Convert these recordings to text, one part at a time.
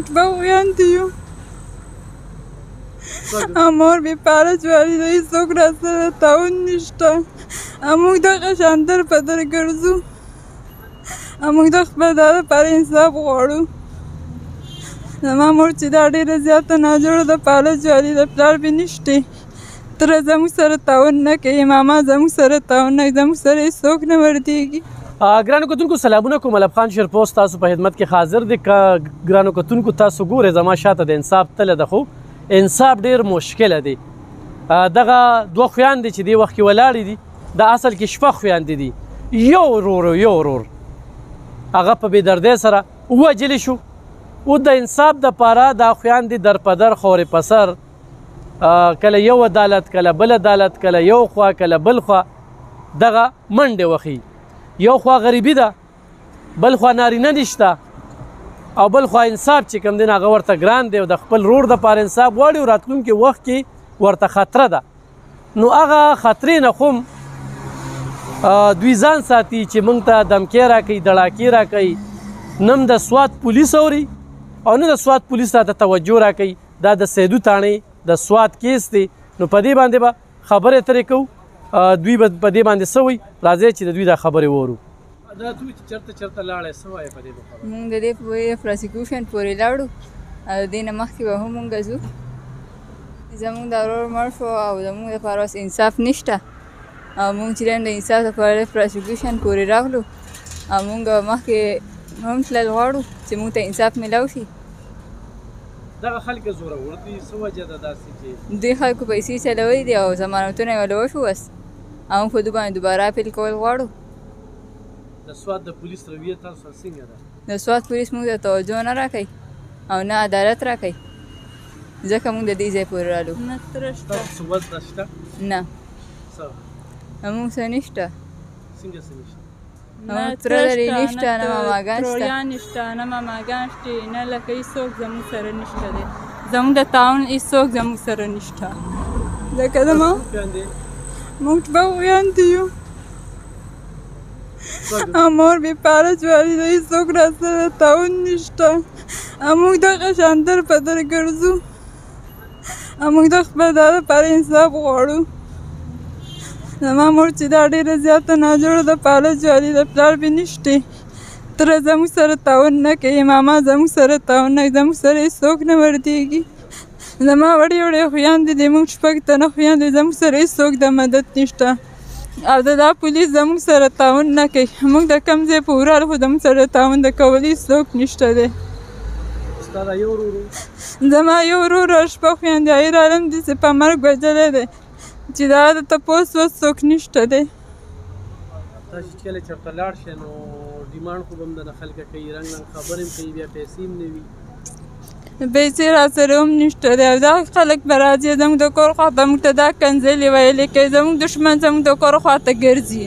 موږ به خویندې یو مور بې پاره جواري ده هېڅوک راسره تعاون نشته موږ دغه شان در په در ګرځو موږ د خپل دا دپاره انصاف غواړو زما مور چې دا ډېره زیاته ناجوړه ده پاله جواري ده پلار بې نشتی تره زموږ سره تعاون نه کوي ماما زموږ سره تعاون نه کوي زموږ سره هېڅوک نه ورتېږي ګرانو کتونکو سلامونه کوم ملب خان شیرپوست تاسو په خدمت کې حاضر دی که ګرانو کتونکو تاسو ګورئ زما شاته د انصاف تله ده خو انصاف ډېر مشکله دی دغه دوه خویندې چې دې وخت کې ولاړې دي د اصل کې شپږ خویندې دي یو ورور هغه په بېدردۍ سره ووجلی شو او د انصاف دپاره دا خویندې در په در خورې په سر کله یو عدالت کله بل عدالت کله یو خوا کله بل خوا دغه منډې وخي یو خوا غریبي ده بل خوا نارینه نشته او بل خوا انصاف چې کوم دی هغه ورته ګران دی او د خپل رور دپاره انصاف غواړي او راتلونکي وخت کې ورته خطره ده نو هغه خطرې نه خو دوی ځان ساتي چې موږ ته دمکې راکوي دړاکې راکوي نه د سوات پولیس اوري او نه د سوات پولیس ته توجه راکوي دا د سیدو تاڼې د سوات کیس دی نو په دې باندې به خبرې اترې کوو دوی به په دې باندې څه وایي راځئ چې د دوی دا خبرې وورو دا دوی چې چېرته لاړی څه وایې په دې خبره مونږ د دې پروسیکیوشن پورې لاړو او د دې نه مخکې به هم مونږ ځو زمونږ د ورور مړ شو او زمونږ دپاره اوس انصاف نشته او مونږ چې د انصاف دپاره پروسیکیوشن پورې راغلو او مونږ مخکې هم تلل غواړو چې مونږ ته انصاف میلاو شي دغه خلک زورور دي څه وجه ده داسې چې دوی خلکو پیسې چلولی دي او ضمانتونه یې ورله وشو بس او موږ په دوی باندې دوباره اپیل کول غواړو د سوات د پولیس رویه تاسو څنګه ده د سوات پولیس موږ ته توجه نه راکوي او نه عدالت راکوي ځکه موږ د دې ځای پورې رالو تاسو وزده شته نه څه موږ څه نشته څنګه څه نشته تره لرې نشته نه ماماګان شته ترویان نشته نه ماماګان شته نه لکه هېڅوک زموږ سره نشته دی زموږ د تعاون هېڅوک زموږ سره نشته لکه زما موږ به خویندې یو مور بې پاره جواري ده هېڅوک راسره تعاون نشته موږ دغه شان در په در ګرځو موږ د خپل دا دپاره انصاف غواړو زما مور چې دا ډېره زیاته ناجوړه ده پاله جواري ده پلار بې نشتی تره زموږ سره تعاون نه کوي ماما زموږ سره تعاون نه کوي زموږ سره هېڅوک نه ورتېږي زما وړې وړې خویندې دي موږ شپږ تنه خویندې زموږ سره هېڅوک د مدد نشته او دا پولیس زموږ سره تعاون نه کوي موږ د کوم ځای په ورال خو زموږ سره تعاون د کولو هېڅوک نشته دی زما یو ورور او شپږ خویندې عیر عالم داسې په مرګ وژلی دی چې دا د تپوس وس څوک نشته دی تاسو چې کله چېرته لاړ شئ نو ډیمانډ خو به هم دنه خلکه کوي رنګ رنګ خبرې هم کوي بیا پیسې هم نه وي پیسې راسره هم نشته دی او دا خلک به راځي زموږ د کور خواته موږ ته دا کنځلې ویلې کوي زموږ دښمن زموږ د کور خواته ګرځي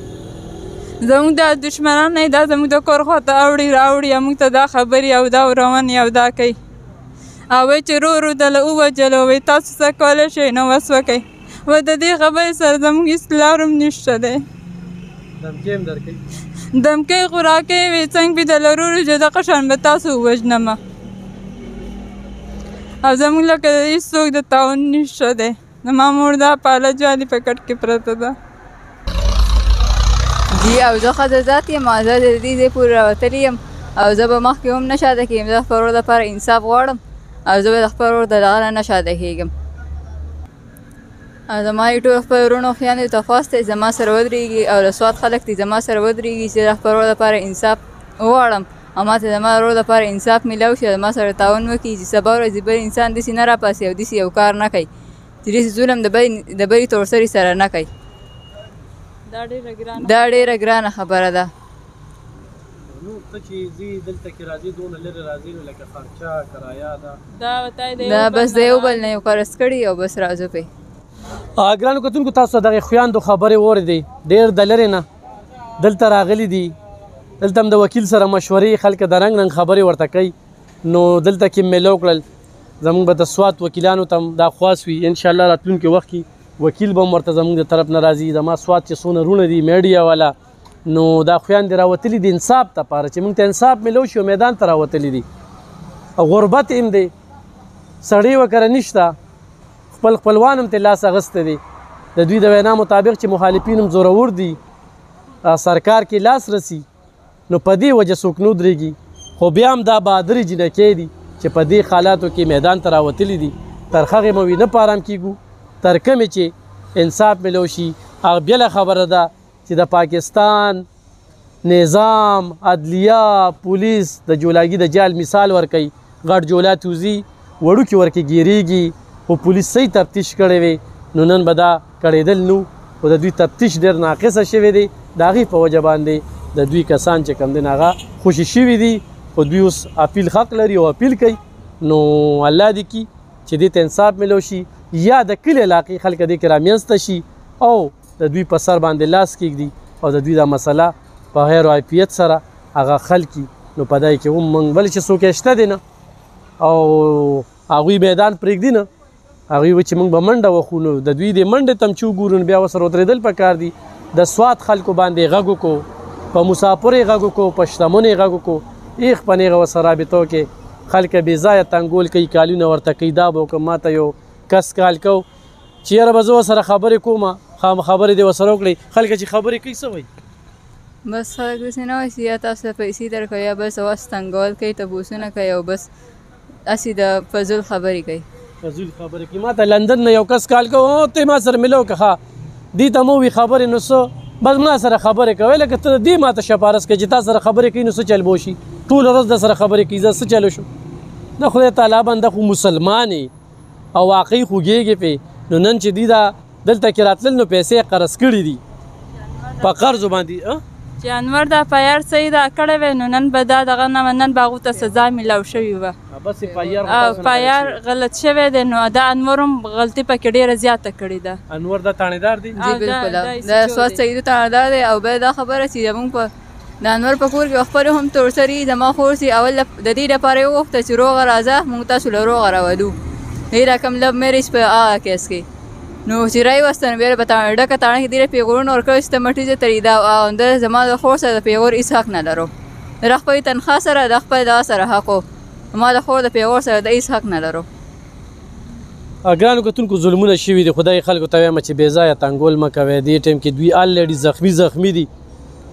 زموږ دا دښمنان نه دا زموږ د کور خواته اوړي راوړي او موږ ته دا خبرې او دا روانې او دا کوي او وایي چې ورو دله ووجلو وایي تاسو څه کولی شئ نو وس وکئ و د دې خبرې سره زموږ هېڅ لار هم نشته دی دمکې هم درکوي دمکۍ خو راکوي وایي څنګه به د لرورو چې دغه شان به تاسو ووژنمه او زموږ لکه هېڅوک د تعاون نشته دی زما مور دا پاله جوالي په کټ کې پرته ده جی او زه ښځه ذات یم او زه د دې ځای پورې راوتلې یم او زه به مخکې هم نه شاته کېږم زه خپل ورور دپاره انصاف غواړم او زه به د خپل ورور د دغه نه شاته کېږم او زما یې ټول خپل وروڼو خویندو ته خواست دی زما سره ودرېږي او د سوات خلک دي زما سره ودرېږي چې د خپل ورور دپاره انصاف وغواړم او ما ته زما ورور دپاره انصاف میلاو شي او زما سره تعاون وکړي چې سبا ورځې بل انسان داسې نه راپاسي او داسې یو کار نه کوي چې داسې ظلم د بلې تورسري سره نه کوي دا ډېره ګرانه خبره ده نو ته چې ځې دلته کې راځې دونه لرې راځې نو لکه خرچه کرایه ده دا بس د یو بل نه یو قرض کړي او بس راځو پې ګرانو کتونکو تاسو دغې خویندو خبرې واورېدې ډېر د لرې نه دلته راغلي دي دلته هم د وکیل سره مشورې خلک د رنګ رنګ خبرې ورته کوي نو دلته کې میلو کړل زموږ به د سوات وکیلانو ته هم دا خواست وي انشاءالله راتلونکي وخت کې وکیل به هم ورته زموږ د طرف نه راځي زما سوات چې څونه وروڼه دي میډیا والا نو دا خویندې راوتلي دي انصاف دپاره چې موږ ته انصاف میلو شي او میدان ته راوتلي دي غربت هم دی سړی وکره نشته خپل خپلوان هم ترې لاس اخیستی دی د دوی د وینا مطابق چې مخالفین هم زورور دي سرکار کې لاس رسی نو په دې وجه څوک نه درېږي خو بیا هم دا بهادرې جنکۍ دي چې په دې حالاتو کې میدان ته راوتلي دي تر هغې به وي نه په ارام کېږو تر کومې چې انصاف میلو شي هغه بله خبره ده چې د پاکستان نظام عدلیه پولیس د جولاګي د جال مثال ورکوي غټ جولا توزي وړوکې ورکې ګیریږي خو پولیس صحیح تفتیش کړی وی نو نن به دا کړېدل نو خو د دوی تفتیش ډېر ناقصه شوی دی د هغې په وجه باندې د دوی کسان چې کوم دی نو هغه خوشي شوي دي خو دوی اوس اپیل حق لري او اپیل کوي نو الله دې کي چې دې ته انصاف میلو شي یا د کلي علاقې خلک دې کې رامنځته شي او د دوی په سر باندې لاس کېږدي او د دوی دا مسله په غیر عافیت سره هغه حل کړي نو په دای کې هم موږ بل چې څوک شته دی نه او هغوی میدان پرېږدي نه هغوی وایي چې موږ به منډه وخو نو د دوی د منډې ته هم چې وګورو نو بیا ورسره ودرېدل پکار دي د سوات خلکو باندې غږ وکړو په مسافرو یې غږ وکړو په شتمنو یې غږ وکړو ایخ په نیغه ورسره رابطو کې خلک بې ځایه تنګول کوي کالونه ورته کوي دا به وکړم ما ته یو کس کال کو چې یاره به زه ورسره خبرې کوم خبرې دې ورسره وکړئ خلک چې خبرې کوي څه وایي بس خلک داسې نه وایي چې یا تاسو ته پیسې درکوي یا بس اواز تنګول کوي تپوسونه کوي او بس هسې د فضول خبرې کوي فضول خبرې کوي ما ته لندن نه یو کس کال کو ته ما سره ملو که ښه دې ته مو وي خبرې نو څه بس ما سره خبرې کوي لکه ته دې ما ته شپارس کوي چې تا سره خبرې کوي نو څه چل به وشي ټوله ورځ د سره خبرې کوي زه څه چلو شو د خدای تعالی بنده خو مسلمان او واقعي خوږېږي پې نو نن چې دوی دا دلته کې راتلل نو پیسې قرض کړي دي په قرضو باندې چې انور دا پیار صحیح دا کړی وی نو نن به دا دغه نه نن به هغو ته سزا میلاو شوې وه او پیار غلط شوی دی نو دا انور هم غلطي پکې ډېره زیاته کړې ده انور دا تانیدار دی جی بالکل دا سواد سعیدو تانیدار دی او بیا دا خبره چې زموږ په د انور په کور کې خپلې هم تورسري زما خور سي اول د دې لپاره یې وغوښته چې روغه راځه موږ تاسو له روغه راولو دې رقم لب میریج په هغه کیس کې نو چې راوستن بیا به ډکه تاڼه کې ډېره پیغورونه ورکوي چې ته مټې زه ترېدا او همدغه زما د خور سره د پیغور هېڅ حق نه لرو د خپلې تنخوا سره د خپل دغه سره حق و ما د خور د پیغور سره د هېڅ حق نه لرو ګرانو کتونکو ظلمونه شوي دي خدای خلکو ته وایم چې بې ځایه تنګول مه کوئ دې ټایم کې دوی الریډي زخمي دي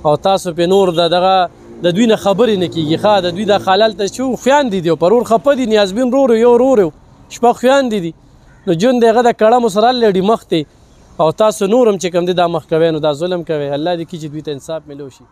او تاسو پې نور دغه د دوی نه خبرې نه کېږي ښه د دوی دا خلل ته چې خویندې دي او پرور خفه دي نیازبین رور یو رور شپه خویندې دي نو جون دغه د کړمو سره الریډي مخ دی او تاسو نور هم چې کوم دی دا مخ کوئ نو دا ظلم کوئ الله دې کړي چې دوی ته انصاف میلو شي